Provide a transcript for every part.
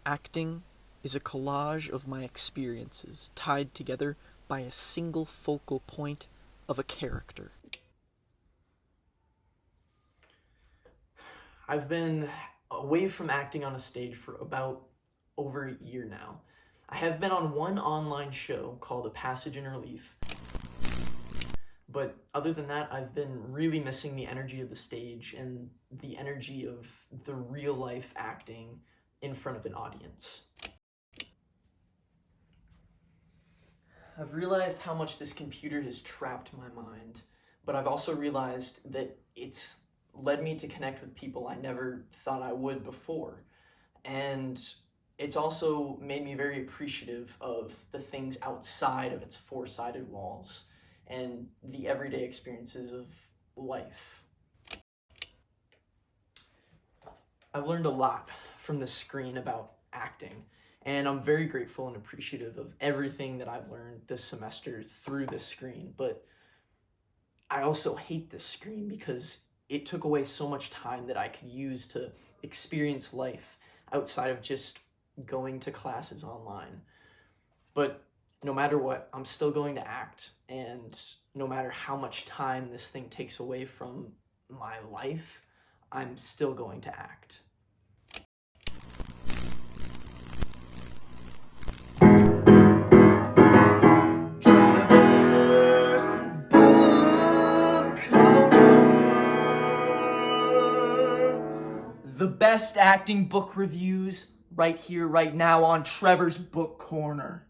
Acting is a collage of my experiences tied together by a single focal point of a character. I've been away from acting on a stage for about over a year now. I have been on one online show called A Passage in Relief, but other than that, I've been really missing the energy of the stage and the energy of the real life acting in front of an audience. I've realized how much this computer has trapped my mind, but I've also realized that it's led me to connect with people I never thought I would before. And it's also made me very appreciative of the things outside of its four-sided walls and the everyday experiences of life. I've learned a lot from the screen about acting, and I'm very grateful and appreciative of everything that I've learned this semester through this screen, but I also hate this screen because it took away so much time that I could use to experience life outside of just going to classes online. But no matter what, I'm still going to act, and no matter how much time this thing takes away from my life, I'm still going to act. The best acting book reviews right here, right now on Trevor's Book Corner.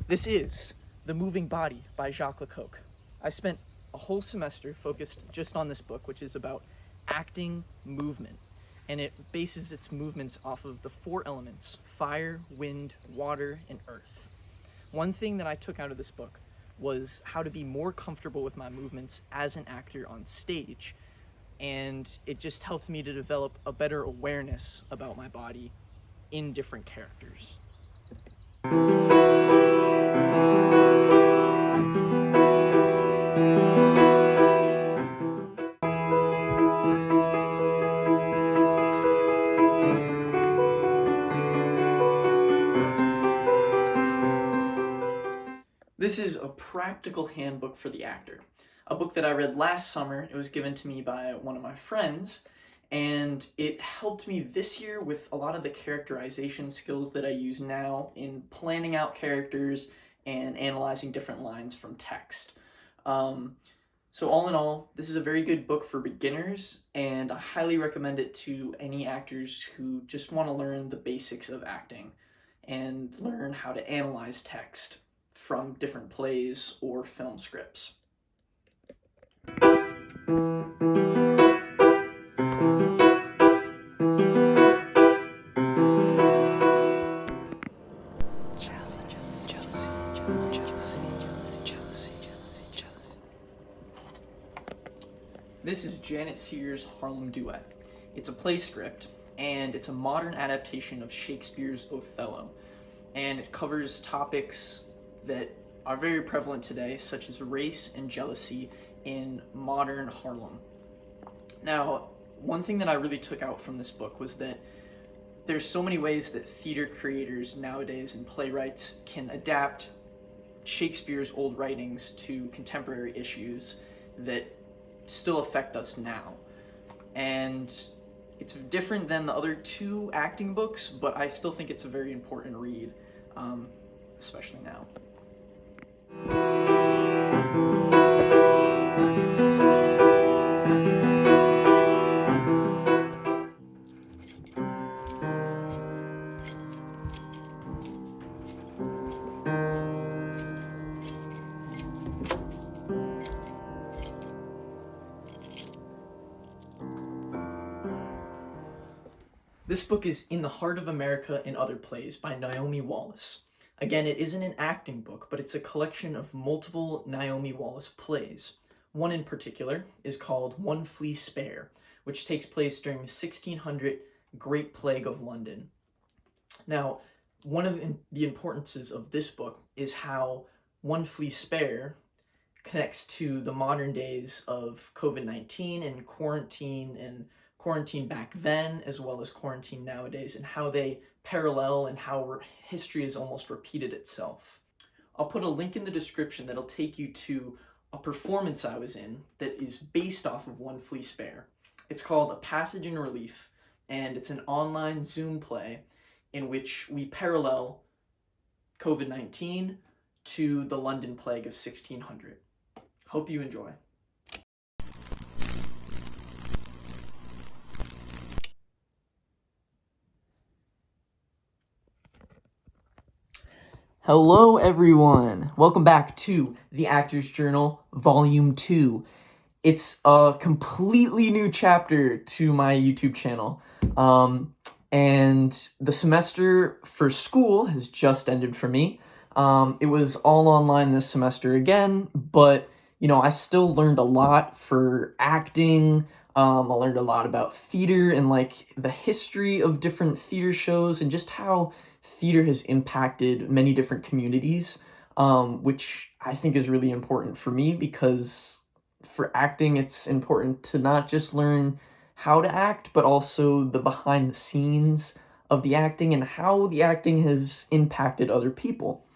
This is The Moving Body by Jacque Lecoq. I spent a whole semester focused just on this book, which is about acting movement, and it bases its movements off of the four elements: fire, wind, water, and earth. One thing that I took out of this book was how to be more comfortable with my movements as an actor on stage, and it just helped me to develop a better awareness about my body in different characters. This is a practical handbook for the actor, a book that I read last summer. It was given to me by one of my friends, and it helped me this year with a lot of the characterization skills that I use now in planning out characters and analyzing different lines from text. So all in all, this is a very good book for beginners, and I highly recommend it to any actors who just want to learn the basics of acting and learn how to analyze text from different plays or film scripts. This is Djanet Sears' Harlem Duet. It's a play script, and it's a modern adaptation of Shakespeare's Othello, and it covers topics that are very prevalent today, such as race and jealousy in modern Harlem. Now, one thing that I really took out from this book was that there's so many ways that theater creators nowadays and playwrights can adapt Shakespeare's old writings to contemporary issues that still affect us now. And it's different than the other two acting books, but I still think it's a very important read, especially now. This book is In the Heart of America and Other Plays by Naomi Wallace. Again, it isn't an acting book, but it's a collection of multiple Naomi Wallace plays. One in particular is called One Flea Spare, which takes place during the 1600 Great Plague of London. Now, one of the importances of this book is how One Flea Spare connects to the modern days of COVID-19 and quarantine back then, as well as quarantine nowadays, and how they parallel and how history has almost repeated itself. I'll put a link in the description that'll take you to a performance I was in that is based off of One Flea Spare. It's called A Passage in Relief, and it's an online Zoom play in which we parallel COVID-19 to the London Plague of 1600. Hope you enjoy. Hello everyone! Welcome back to The Actor's Journal, Volume 2. It's a completely new chapter to my YouTube channel. And the semester for school has just ended for me. It was all online this semester again, but I still learned a lot for acting. I learned a lot about theater and the history of different theater shows and just how theater has impacted many different communities, which I think is really important for me because for acting, it's important to not just learn how to act, but also the behind the scenes of the acting and how the acting has impacted other people.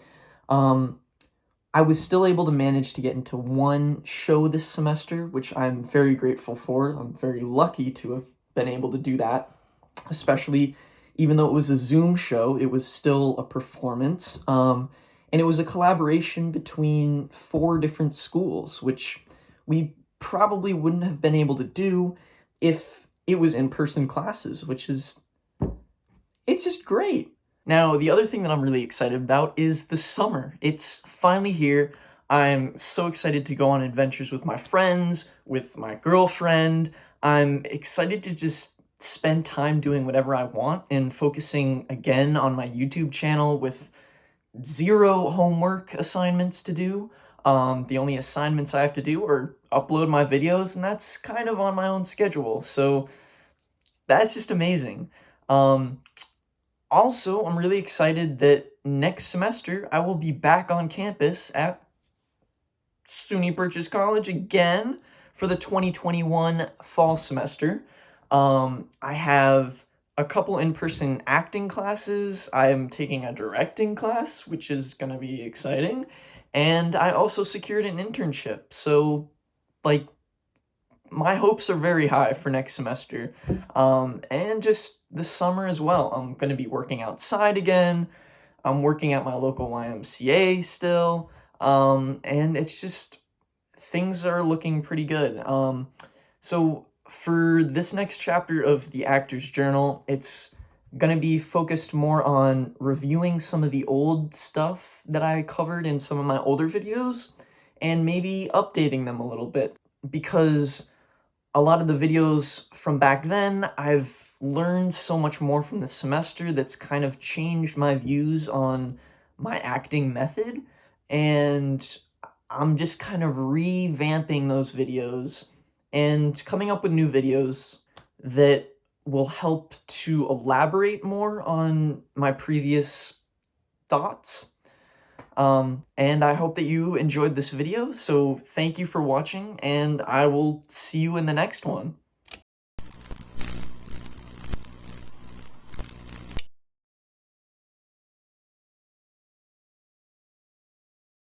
I was still able to manage to get into one show this semester, which I'm very grateful for. I'm very lucky to have been able to do that, especially even though it was a Zoom show, it was still a performance. And it was a collaboration between 4 different schools, which we probably wouldn't have been able to do if it was in-person classes, it's just great. Now, the other thing that I'm really excited about is the summer. It's finally here. I'm so excited to go on adventures with my friends, with my girlfriend. I'm excited to just spend time doing whatever I want and focusing again on my YouTube channel with 0 homework assignments to do. The only assignments I have to do are upload my videos, and that's kind of on my own schedule, so that's just amazing. Also, I'm really excited that next semester I will be back on campus at SUNY Purchase College again for the 2021 fall semester. I have a couple in-person acting classes. I am taking a directing class, which is going to be exciting. And I also secured an internship. So, my hopes are very high for next semester. And just this summer as well. I'm going to be working outside again. I'm working at my local YMCA still. And it's just, things are looking pretty good. So for this next chapter of The Actor's Journal, it's going to be focused more on reviewing some of the old stuff that I covered in some of my older videos and maybe updating them a little bit, because a lot of the videos from back then, I've learned so much more from the semester that's kind of changed my views on my acting method, and I'm just kind of revamping those videos and coming up with new videos that will help to elaborate more on my previous thoughts. And I hope that you enjoyed this video, so thank you for watching, and I will see you in the next one.